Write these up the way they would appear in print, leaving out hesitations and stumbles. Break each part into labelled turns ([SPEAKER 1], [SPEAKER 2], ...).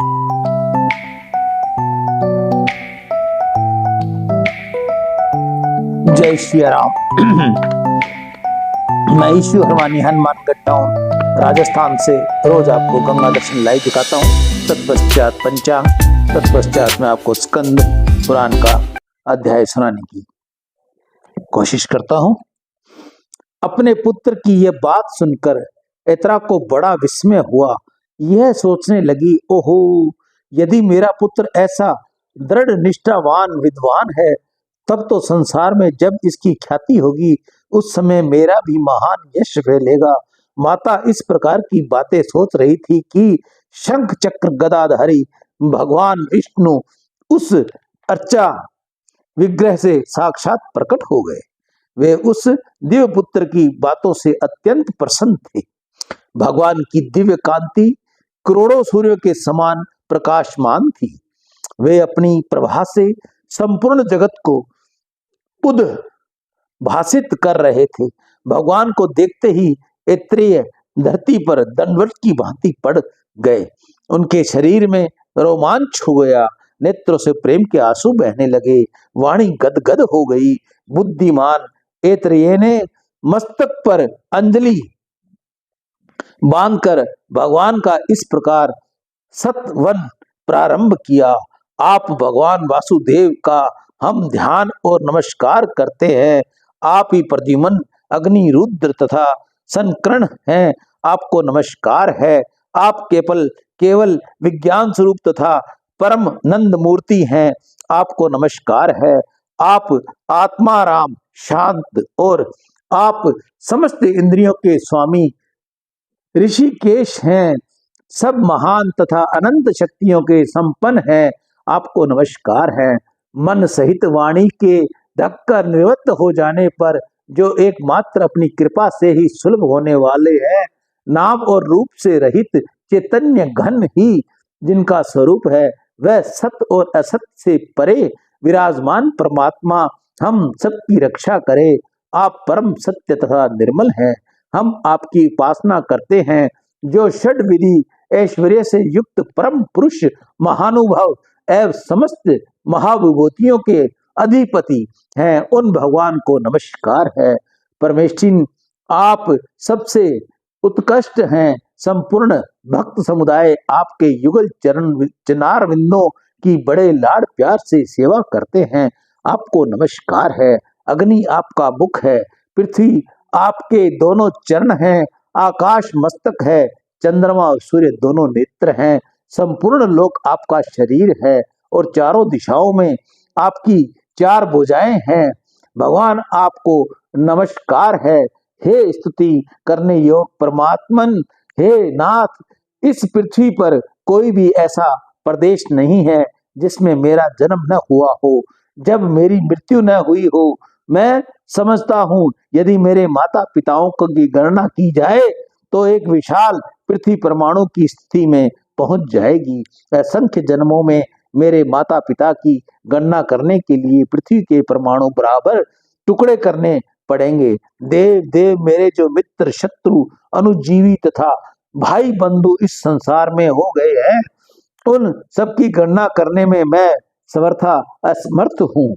[SPEAKER 1] जय श्री राम। मैं ईश्वर हरवानी हनुमानगढ़ टाउन राजस्थान से रोज आपको गंगा दर्शन लाइव दिखाता हूँ। तत्पश्चात पंचांग, तत्पश्चात मैं आपको स्कंद पुराण का अध्याय सुनाने की कोशिश करता हूँ। अपने पुत्र की यह बात सुनकर ऐतरा को बड़ा विस्मय हुआ। यह सोचने लगी, ओहो, यदि मेरा पुत्र ऐसा दृढ़ निष्ठावान विद्वान है, तब तो संसार में जब इसकी ख्याति होगी उस समय मेरा भी महान यश फैलेगा। माता इस प्रकार की बातें सोच रही थी कि शंख चक्र गदाधारी भगवान विष्णु उस अर्चा विग्रह से साक्षात प्रकट हो गए। वे उस दिव्य पुत्र की बातों से अत्यंत प्रसन्न थे। भगवान की दिव्य कांति करोड़ों सूर्य के समान प्रकाशमान थी। वे अपनी प्रभा से संपूर्ण जगत को उद्भासित कर रहे थे। भगवान को देखते ही ऐत्रेय धरती पर दंडवत की भांति पड़ गए। उनके शरीर में रोमांच हो गया, नेत्रों से प्रेम के आंसू बहने लगे, वाणी गदगद हो गई। बुद्धिमान ऐत्रेय ने मस्तक पर अंजलि बांधकर भगवान का इस प्रकार सतवन प्रारंभ किया। आप भगवान वासुदेव का हम ध्यान और नमस्कार करते हैं। आप ही प्रद्युम्न, अग्नि, रुद्र तथा संकर्ण हैं। आपको नमस्कार है। आप केवल विज्ञान स्वरूप तथा परम नंद मूर्ति हैं। आपको नमस्कार है। आप आत्माराम, शांत और आप समस्त इंद्रियों के स्वामी ऋषिकेश हैं। सब महान तथा अनंत शक्तियों के संपन्न हैं। आपको नमस्कार है। मन सहित वाणी के ढककर निवृत्त हो जाने पर जो एकमात्र अपनी कृपा से ही सुलभ होने वाले हैं, नाम और रूप से रहित चैतन्य घन ही जिनका स्वरूप है, वह सत और असत से परे विराजमान परमात्मा हम सबकी रक्षा करे। आप परम सत्य तथा निर्मल हैं। हम आपकी उपासना करते हैं। जो षड विधि ऐश्वर्य से युक्त परम पुरुष महानुभाव एवं समस्त महाविभूतियों के अधिपति हैं, उन भगवान को नमस्कार है। परमेष्ठिन, आप सबसे उत्कृष्ट हैं। संपूर्ण भक्त समुदाय आपके युगल चरणार विंदों की बड़े लाड़ प्यार से सेवा करते हैं। आपको नमस्कार है। अग्नि आपका मुख है, पृथ्वी आपके दोनों चरण हैं, आकाश मस्तक है, चंद्रमा और सूर्य दोनों नेत्र हैं, संपूर्ण लोक आपका शरीर है और चारों दिशाओं में आपकी चार भुजाएं हैं। भगवान आपको नमस्कार है। हे स्तुति करने योग्य परमात्मन, हे नाथ, इस पृथ्वी पर कोई भी ऐसा प्रदेश नहीं है जिसमें मेरा जन्म न हुआ हो, जब मेरी मृत्यु न हुई हो। मैं समझता हूँ यदि मेरे माता पिताओं की गणना की जाए तो एक विशाल पृथ्वी परमाणु की स्थिति में पहुंच जाएगी। असंख्य जन्मों में मेरे माता पिता की गणना करने के लिए पृथ्वी के परमाणु बराबर टुकड़े करने पड़ेंगे। देव देव मेरे जो मित्र, शत्रु, अनुजीवी तथा भाई बंधु इस संसार में हो गए हैं, उन सबकी गणना करने में मैं समर्था असमर्थ हूँ।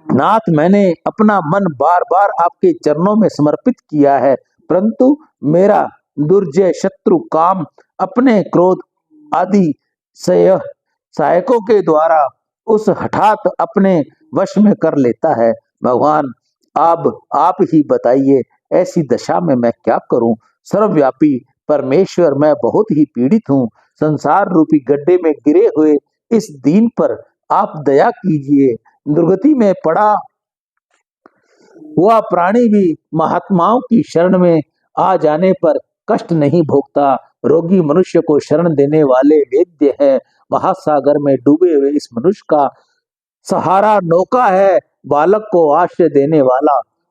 [SPEAKER 1] नाथ, मैंने अपना मन बार बार आपके चरणों में समर्पित किया है, परंतु मेरा दुर्जय शत्रु काम अपने क्रोध आदि सहायकों के द्वारा उस हठात अपने वश में कर लेता है। भगवान, अब आप ही बताइए, ऐसी दशा में मैं क्या करूं? सर्वव्यापी परमेश्वर, मैं बहुत ही पीड़ित हूं। संसार रूपी गड्ढे में गिरे हुए इस दीन पर आप दया कीजिए। दुर्गति में पड़ा हुआ प्राणी भी महात्माओं की शरण में आ जाने पर कष्ट नहीं भोगता। रोगी मनुष्य को शरण देने वाले वैद्य है। महासागर में डूबे हुए इस मनुष्य का सहारा नौका है। बालक को आश्रय देने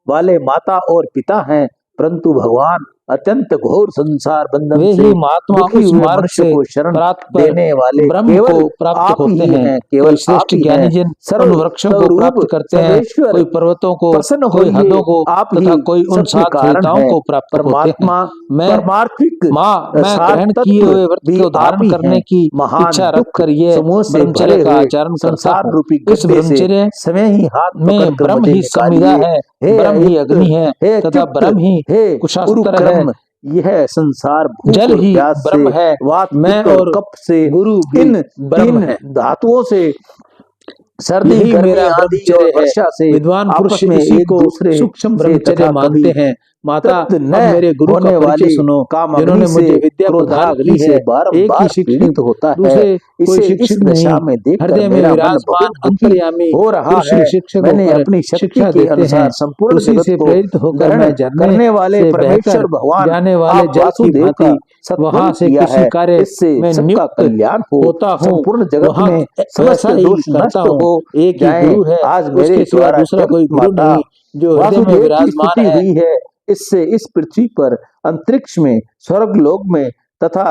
[SPEAKER 1] वाले माता और पिता हैं, परंतु भगवान अत्यंत घोर संसार बंधन
[SPEAKER 2] वे
[SPEAKER 1] से
[SPEAKER 2] ही महात्मा
[SPEAKER 1] दुखी
[SPEAKER 2] उस
[SPEAKER 1] हुए
[SPEAKER 2] मार्ग
[SPEAKER 1] मनुष्य
[SPEAKER 2] से
[SPEAKER 1] को शरण
[SPEAKER 2] प्राप्त
[SPEAKER 1] देने वाले
[SPEAKER 2] ब्रह्म
[SPEAKER 1] केवल
[SPEAKER 2] को प्राप्त
[SPEAKER 1] आप
[SPEAKER 2] होते
[SPEAKER 1] ही
[SPEAKER 2] हैं।
[SPEAKER 1] हैं,
[SPEAKER 2] कोई
[SPEAKER 1] केवल आप
[SPEAKER 2] श्रेष्ठ
[SPEAKER 1] ही
[SPEAKER 2] ज्ञानी
[SPEAKER 1] हैं।
[SPEAKER 2] जन
[SPEAKER 1] सर्व
[SPEAKER 2] उन वृक्षों को
[SPEAKER 1] स्वरूप
[SPEAKER 2] प्राप्त करते हैं,
[SPEAKER 1] सर्वेश्वर
[SPEAKER 2] कोई पर्वतों को,
[SPEAKER 1] प्रसन्न
[SPEAKER 2] कोई
[SPEAKER 1] होइए,
[SPEAKER 2] हदों को
[SPEAKER 1] आप
[SPEAKER 2] तथा
[SPEAKER 1] ही
[SPEAKER 2] कोई उन
[SPEAKER 1] सत्य
[SPEAKER 2] सात
[SPEAKER 1] कारण
[SPEAKER 2] सरिताओं
[SPEAKER 1] है।
[SPEAKER 2] को प्राप्त होते हैं।
[SPEAKER 1] परमात्मा
[SPEAKER 2] मैं
[SPEAKER 1] परमार्थिक
[SPEAKER 2] मैं
[SPEAKER 1] सार
[SPEAKER 2] ग्रहण किए
[SPEAKER 1] तत्व
[SPEAKER 2] हुए व्रत
[SPEAKER 1] भी
[SPEAKER 2] को
[SPEAKER 1] आप
[SPEAKER 2] धारण
[SPEAKER 1] ही
[SPEAKER 2] करने
[SPEAKER 1] हैं।
[SPEAKER 2] की
[SPEAKER 1] महान
[SPEAKER 2] इच्छा
[SPEAKER 1] दुख
[SPEAKER 2] रखकर ये
[SPEAKER 1] समूह से
[SPEAKER 2] ब्रह्मचर्य
[SPEAKER 1] भरे
[SPEAKER 2] का
[SPEAKER 1] हुए
[SPEAKER 2] आचरण करता
[SPEAKER 1] संसार
[SPEAKER 2] हूँ।
[SPEAKER 1] रूपी
[SPEAKER 2] इस
[SPEAKER 1] गड्ढे से
[SPEAKER 2] ब्रह्मचर्य
[SPEAKER 1] समय ही हाथ
[SPEAKER 2] में
[SPEAKER 1] पकड़कर
[SPEAKER 2] ब्रह्म
[SPEAKER 1] मुझे
[SPEAKER 2] ही संविदा
[SPEAKER 1] निकालिए।
[SPEAKER 2] है,
[SPEAKER 1] हे
[SPEAKER 2] ब्रह्म ही
[SPEAKER 1] अयुक्त,
[SPEAKER 2] अग्नि है
[SPEAKER 1] हे
[SPEAKER 2] तथा
[SPEAKER 1] अच्युत,
[SPEAKER 2] ब्रह्म ही
[SPEAKER 1] हे
[SPEAKER 2] कुशास्त्र है।
[SPEAKER 1] उरुक्रम, यह संसार भूख
[SPEAKER 2] जल
[SPEAKER 1] और
[SPEAKER 2] ही
[SPEAKER 1] प्यास से,
[SPEAKER 2] ब्रह्म है,
[SPEAKER 1] वात
[SPEAKER 2] मैं
[SPEAKER 1] पित्त और
[SPEAKER 2] और
[SPEAKER 1] कफ से,
[SPEAKER 2] गुरु भी
[SPEAKER 1] इन
[SPEAKER 2] ब्रह्म
[SPEAKER 1] तीन
[SPEAKER 2] है।
[SPEAKER 1] धातुओं से, सर्दी
[SPEAKER 2] यही
[SPEAKER 1] गर्मी
[SPEAKER 2] मेरा
[SPEAKER 1] आंधी और
[SPEAKER 2] ब्रह्मचर्य है।
[SPEAKER 1] वर्षा से
[SPEAKER 2] विद्वान पुरुष
[SPEAKER 1] आपस में
[SPEAKER 2] इसी
[SPEAKER 1] एक
[SPEAKER 2] को
[SPEAKER 1] दूसरे
[SPEAKER 2] सूक्ष्म
[SPEAKER 1] से
[SPEAKER 2] ब्रह्मचर्य
[SPEAKER 1] तथा
[SPEAKER 2] मानते
[SPEAKER 1] कभी
[SPEAKER 2] हैं। माता,
[SPEAKER 1] तृप्त न
[SPEAKER 2] अब मेरे गुरु का
[SPEAKER 1] होने
[SPEAKER 2] परिचय
[SPEAKER 1] वाले
[SPEAKER 2] सुनो,
[SPEAKER 1] काम
[SPEAKER 2] जिन्होंने
[SPEAKER 1] अग्नि
[SPEAKER 2] मुझे
[SPEAKER 1] से,
[SPEAKER 2] विद्या प्रदान
[SPEAKER 1] क्रोधाग्नि
[SPEAKER 2] की
[SPEAKER 1] से
[SPEAKER 2] है। एक ही
[SPEAKER 1] बारंबार
[SPEAKER 2] शिक्षक,
[SPEAKER 1] पीड़ित होता है।
[SPEAKER 2] दूसरे कोई
[SPEAKER 1] इसे इस
[SPEAKER 2] शिक्षक
[SPEAKER 1] दशा
[SPEAKER 2] नहीं,
[SPEAKER 1] में देखकर
[SPEAKER 2] हृदय में
[SPEAKER 1] मेरा मन
[SPEAKER 2] विराजमान
[SPEAKER 1] बहुत दुखी
[SPEAKER 2] अंतर्यामी
[SPEAKER 1] हो रहा
[SPEAKER 2] पुरुष
[SPEAKER 1] है।
[SPEAKER 2] ही शिक्षक
[SPEAKER 1] मैंने
[SPEAKER 2] होकर
[SPEAKER 1] अपनी शक्ति
[SPEAKER 2] शिक्षा
[SPEAKER 1] के
[SPEAKER 2] देते हैं।
[SPEAKER 1] अनुसार संपूर्ण
[SPEAKER 2] उसी
[SPEAKER 1] जगत
[SPEAKER 2] से
[SPEAKER 1] को
[SPEAKER 2] प्रेरित होकर
[SPEAKER 1] ग्रहण
[SPEAKER 2] मैं झरने
[SPEAKER 1] करने वाले
[SPEAKER 2] से
[SPEAKER 1] परमेश्वर
[SPEAKER 2] बहकर
[SPEAKER 1] भगवान
[SPEAKER 2] जाने वाले
[SPEAKER 1] आप
[SPEAKER 2] जल की
[SPEAKER 1] वासुदेव का
[SPEAKER 2] भांति
[SPEAKER 1] सत्वन
[SPEAKER 2] वहां से
[SPEAKER 1] किया
[SPEAKER 2] किसी
[SPEAKER 1] है।
[SPEAKER 2] कार्य
[SPEAKER 1] इससे
[SPEAKER 2] में
[SPEAKER 1] सबका
[SPEAKER 2] नियुक्त
[SPEAKER 1] कल्याण हो,
[SPEAKER 2] होता हूँ,
[SPEAKER 1] संपूर्ण जगत
[SPEAKER 2] वहां
[SPEAKER 1] में
[SPEAKER 2] वैसा
[SPEAKER 1] समस्त
[SPEAKER 2] ही
[SPEAKER 1] दोष
[SPEAKER 2] करता
[SPEAKER 1] नष्ट
[SPEAKER 2] हूँ।
[SPEAKER 1] हो
[SPEAKER 2] एक ही
[SPEAKER 1] जाएं।
[SPEAKER 2] गुरु है,
[SPEAKER 1] आज मेरे
[SPEAKER 2] उसके सिवा
[SPEAKER 1] द्वारा
[SPEAKER 2] दूसरा
[SPEAKER 1] जगत
[SPEAKER 2] कोई गुरु
[SPEAKER 1] माता
[SPEAKER 2] नहीं जो हृदय में
[SPEAKER 1] वासुदेव की
[SPEAKER 2] विराजमान
[SPEAKER 1] स्तुति
[SPEAKER 2] है।
[SPEAKER 1] हुई है। इससे इस पृथ्वी पर, अंतरिक्ष में, स्वर्ग लोक में तथा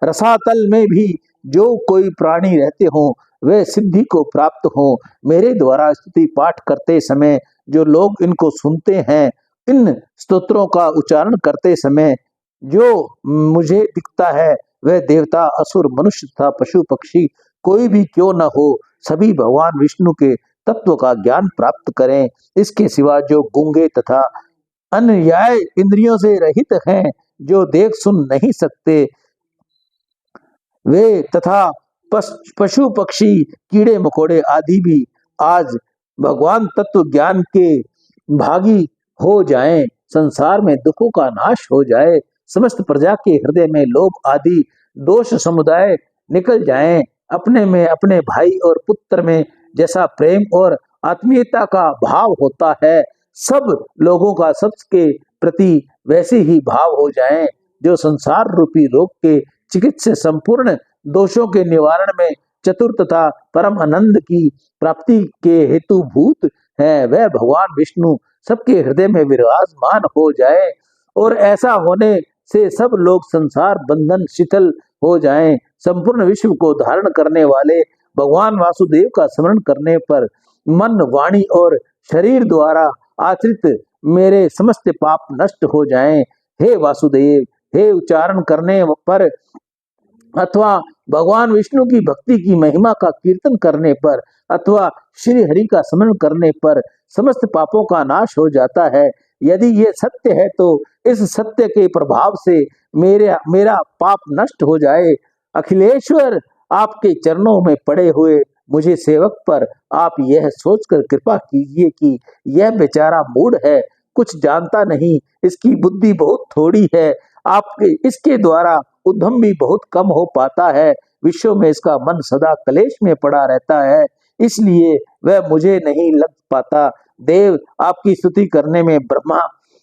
[SPEAKER 1] रसातल में भी जो कोई प्राणी रहते हों वे सिद्धि को प्राप्त हों। मेरे द्वारा स्तुति पाठ करते समय जो लोग इनको सुनते हैं, इन स्तोत्रों का उच्चारण करते समय जो मुझे दिखता है, वह देवता, असुर, मनुष्य तथा पशु पक्षी कोई भी क्यों न हो, सभी भगवान विष्णु के तत्व का ज्ञान प्राप्त करें। इसके सिवा जो गूंगे तथा अन्याय इंद्रियों से रहित हैं, जो देख सुन नहीं सकते, वे तथा पशु पक्षी कीड़े मकोड़े आदि भी आज भगवान तत्व ज्ञान के भागी हो जाएं। संसार में दुखों का नाश हो जाए। समस्त प्रजा के हृदय में लोभ आदि दोष समुदाय निकल जाएं। अपने में, अपने भाई और पुत्र में जैसा प्रेम और आत्मीयता का भाव होता है, सब लोगों का सबके प्रति वैसे ही भाव हो जाएं। जो संसार रूपी रोग के चिकित्सा संपूर्ण दोषों के निवारण में चतुर तथा परम आनंद की प्राप्ति के हेतु भूत है, वह भगवान विष्णु सबके हृदय में विराजमान हो जाए और ऐसा होने से सब लोग संसार बंधन शिथिल हो जाएं। संपूर्ण विश्व को धारण करने वाले भगवान वासुदेव का स्मरण करने पर मन, वाणी और शरीर द्वारा आचरित मेरे समस्त पाप नष्ट हो जाएं। हे वासुदेव, हे उच्चारण करने पर अथवा भगवान विष्णु की भक्ति की महिमा का कीर्तन करने पर अथवा श्री हरि का स्मरण करने पर समस्त पापों का नाश हो जाता है। यदि ये सत्य है तो इस सत्य के प्रभाव से मेरा पाप नष्ट हो जाए। अखिलेश्वर, आपके चरणों में पड़े हुए मुझे सेवक पर आप यह सोचकर कृपा कीजिए कि यह बेचारा मूढ़ है, कुछ जानता नहीं, इसकी बुद्धि बहुत थोड़ी है, आपके इसके द्वारा उद्यम भी बहुत कम हो पाता है। विश्व में इसका मन सदा क्लेश में पड़ा रहता है, इसलिए वह मुझे नहीं लग पाता। देव, आपकी स्तुति करने में ब्रह्मा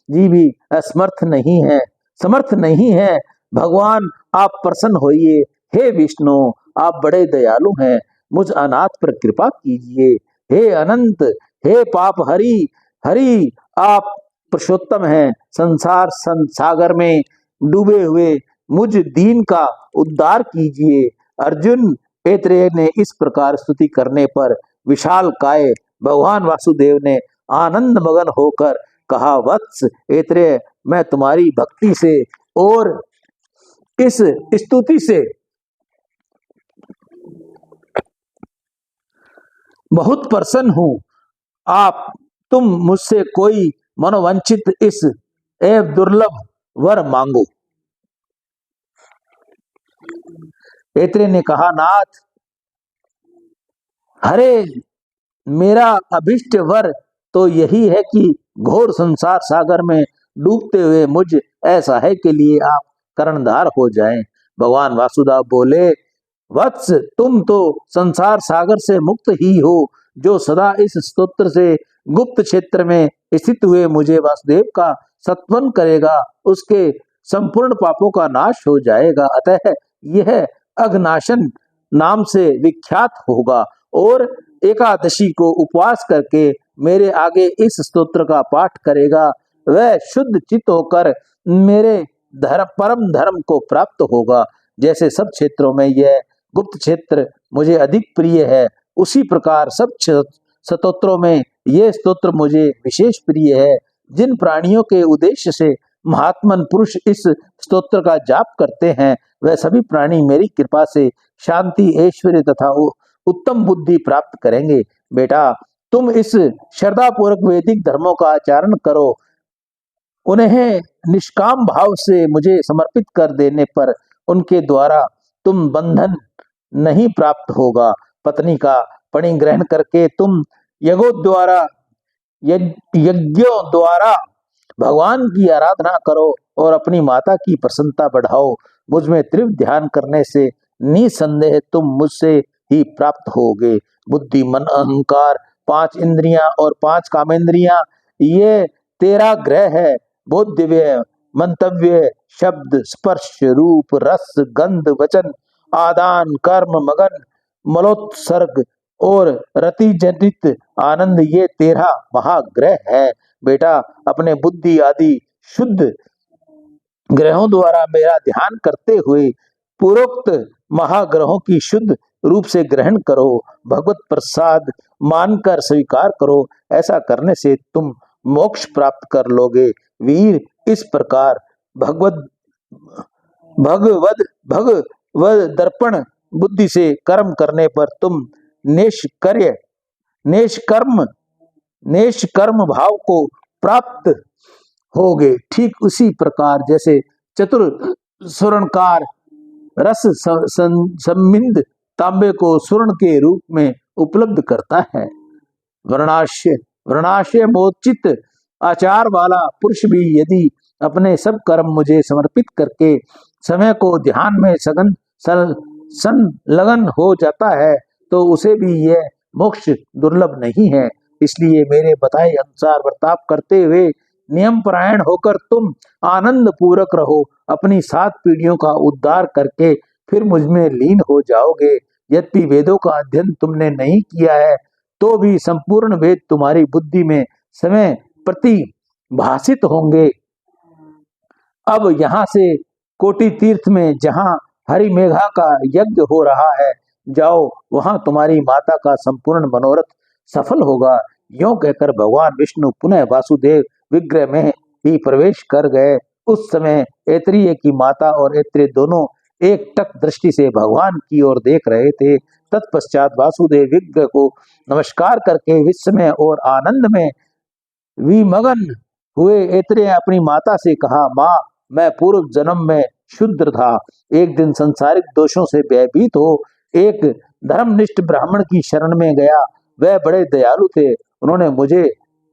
[SPEAKER 1] जी भी असमर्थ नहीं है, समर्थ नहीं है। भगवान, आप प्रसन्न होइए। हे विष्णु, आप बड़े दयालु हैं, मुझ अनाथ पर कृपा कीजिए। हे अनंत, हे पाप हरि, हरि आप पुरुषोत्तम हैं। संसार सागर में डूबे हुए मुझ दीन का उद्धार कीजिए। अर्जुन, ऐत्रेय ने इस प्रकार स्तुति करने पर विशाल काय भगवान वासुदेव ने आनंद मगन होकर कहा, वत्स ऐत्रेय, मैं तुम्हारी भक्ति से और इस स्तुति से बहुत प्रसन्न हूं। तुम मुझसे कोई मनोवांछित इस एवं दुर्लभ वर मांगो। ऐत्रेय ने कहा, नाथ, हरे, मेरा अभिष्ट वर तो यही है कि घोर संसार सागर में डूबते हुए मुझ असहाय के लिए आप कर्णधार हो जाएं। भगवान वासुदेव बोले, वत्स, तुम तो संसार सागर से मुक्त ही हो। जो सदा इस स्तोत्र से गुप्त क्षेत्र में स्थित हुए मुझे वासुदेव का सत्वन करेगा, उसके संपूर्ण पापों का नाश हो जाएगा। अतः यह अघनाशन नाम से विख्यात होगा और एकादशी को उपवास करके मेरे आगे इस स्तोत्र का पाठ करेगा, वह शुद्ध चित्त होकर मेरे परम धर्म को प्राप्त होगा। जैसे सब क्षेत्रों में यह गुप्त क्षेत्र मुझे अधिक प्रिय है, उसी प्रकार सब स्तोत्रों में यह स्तोत्र मुझे विशेष प्रिय है। जिन प्राणियों के उद्देश्य से महात्मन पुरुष इस स्तोत्र का जाप करते हैं, वह सभी प्राणी मेरी कृपा से शांति, ऐश्वर्य तथा उत्तम बुद्धि प्राप्त करेंगे। बेटा, तुम इस श्रद्धा पूर्वक वैदिक धर्मों का आचरण करो। उन्हें निष्काम भाव से मुझे समर्पित कर देने पर उनके द्वारा तुम बंधन नहीं प्राप्त होगा। पत्नी का परिग्रहण करके तुम यज्ञों द्वारा भगवान की आराधना करो और अपनी माता की प्रसन्नता बढ़ाओ। मुझ में तीव्र ध्यान करने से निसंदेह तुम मुझसे ही प्राप्त होगे। बुद्धि, मन, अहंकार, 5 इंद्रियां और 5 कामेंद्रियां, ये 13 ग्रह है। बोध्यव्य, मंतव्य, शब्द, स्पर्श, रूप, रस, गंध, वचन, आदान, कर्म, मगन, मलोत्सर्ग और रति जनित आनंद, ये 13 महाग्रह है। बेटा, अपने बुद्धि आदि शुद्ध ग्रहों द्वारा मेरा ध्यान करते हुए पूर्वोक्त महाग्रहों की शुद्ध रूप से ग्रहण करो। भगवत प्रसाद मानकर स्वीकार करो। ऐसा करने से तुम मोक्ष प्राप्त कर लोगे। वीर, इस प्रकार भगवद दर्पण बुद्धि से कर्म करने पर तुम निष्कर्म भाव को प्राप्त होगे। ठीक उसी प्रकार जैसे चतुर स्वर्णकार रस संबिंद तांबे को स्वर्ण के रूप में उपलब्ध करता है, वर्णाश्य मोचित आचार वाला पुरुष भी यदि अपने सब कर्म मुझे समर्पित करके समय को ध्यान में संलग्न हो जाता है, तो उसे भी यह मोक्ष दुर्लभ नहीं है। इसलिए मेरे बताए अनुसार बर्ताव करते हुए नियम परायण होकर तुम आनंद पूर्वक रहो। अपनी 7 पीढ़ियों का उद्धार करके फिर मुझ में लीन हो जाओगे। यद्यपि वेदों का अध्ययन तुमने नहीं किया है, तो भी संपूर्ण वेद तुम्हारी बुद्धि में समय प्रतिभासित होंगे। अब यहाँ से कोटि तीर्थ में जहाँ हरिमेघा का यज्ञ हो रहा है, जाओ, वहां तुम्हारी माता का संपूर्ण मनोरथ सफल होगा। यों कहकर भगवान विष्णु पुनः वासुदेव विग्रह में ही प्रवेश कर गए। उस समय ऐत्रेय की माता और ऐत्रेय दोनों एकटक दृष्टि से भगवान की ओर देख रहे थे। तत्पश्चात वासुदेव विग्रह को नमस्कार करके विस्मय और आनंद में विमग्न हुए ऐत्रेय अपनी माता से कहा, माँ, मैं पूर्व जन्म में शूद्र था। एक दिन संसारिक दोषों से भयभीत हो एक धर्मनिष्ठ ब्राह्मण की शरण में गया। वह बड़े दयालु थे। उन्होंने मुझे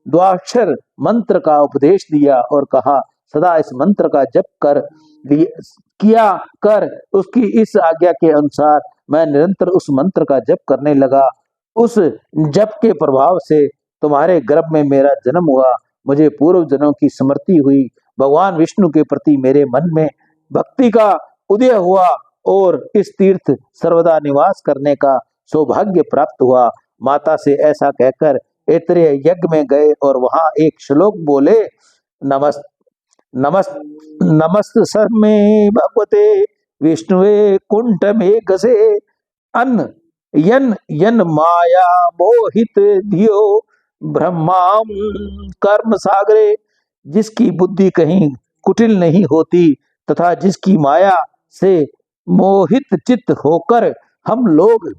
[SPEAKER 1] द्वाक्षर मंत्र का उपदेश दिया और कहा, सदा इस मंत्र का जप किया कर। उसकी इस आज्ञा के अनुसार मैं निरंतर उस मंत्र का जप करने लगा। उस जप के प्रभाव से तुम्हारे गर्भ में मेरा जन्म हुआ। मुझे पूर्व जन्मों की स्मृति हुई। भगवान विष्णु के प्रति मेरे मन में भक्ति का उदय हुआ और इस तीर्थ सर्वदा निवास करने का सौभाग्य प्राप्त हुआ। माता से ऐसा कहकर ऐत्रेय यज्ञ में गए और वहां एक श्लोक बोले, नमस्त सर्मे भगवते विष्णुवे कुंठ में गसे अन यन यन माया मोहित धियो ब्रह्माम कर्म सागरे। जिसकी बुद्धि कहीं कुटिल नहीं होती तथा जिसकी माया से मोहित चित्त होकर हम लोग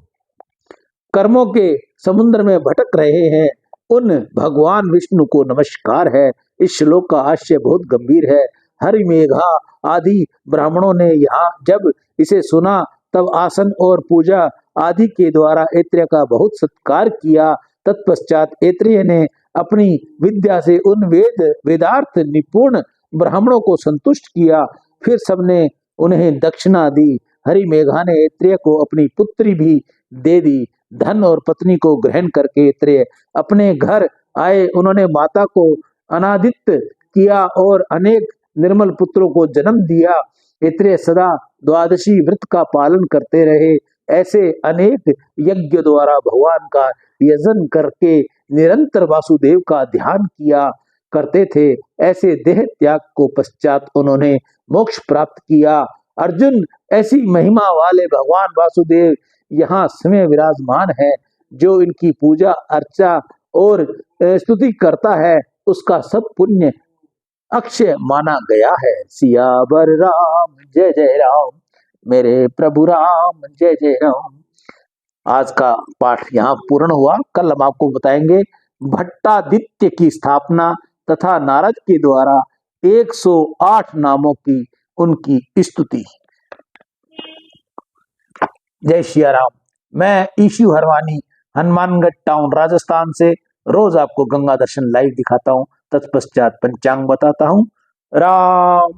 [SPEAKER 1] कर्मों के समुद्र में भटक रहे हैं, उन भगवान विष्णु को नमस्कार है। इस श्लोक का आशय बहुत गंभीर है। हरिमेघा आदि ब्राह्मणों ने यहाँ जब इसे सुना तब आसन और पूजा आदि के द्वारा ऐत्रेय का बहुत सत्कार किया। तत्पश्चात ऐत्रेय ने अपनी विद्या से उन वेदार्थ निपुण ब्राह्मणों को संतुष्ट किया। फिर सबने उन्हें दक्षिणा दी। हरिमेघा ने ऐत्रेय को अपनी पुत्री भी दे दी। धन और पत्नी को ग्रहण करके ऐत्रेय अपने घर आए। उन्होंने माता को अनादित किया और अनेक निर्मल पुत्रों को जन्म दिया। ऐत्रेय सदा द्वादशी व्रत का पालन करते रहे। ऐसे अनेक यज्ञ द्वारा भगवान का यजन करके निरंतर वासुदेव का ध्यान किया। करते थे। ऐसे देह त्याग को पश्चात उन्होंने मोक्ष प्राप्त किया। अर्जुन, ऐसी महिमा वाले भगवान वासुदेव यहाँ स्वयं विराजमान है। जो इनकी पूजा अर्चा और स्तुति करता है उसका सब पुण्य अक्षय माना गया है। सियावर राम जय जय राम, मेरे प्रभु राम जय जय राम। आज का पाठ यहाँ पूर्ण हुआ। कल हम आपको बताएंगे भट्टादित्य की स्थापना तथा नारद के द्वारा 108 नामों की उनकी स्तुति। जय सिया राम। मैं ईशु हरवानी, हनुमानगढ़ टाउन, राजस्थान से रोज आपको गंगा दर्शन लाइव दिखाता हूँ, तत्पश्चात पंचांग बताता हूँ। राम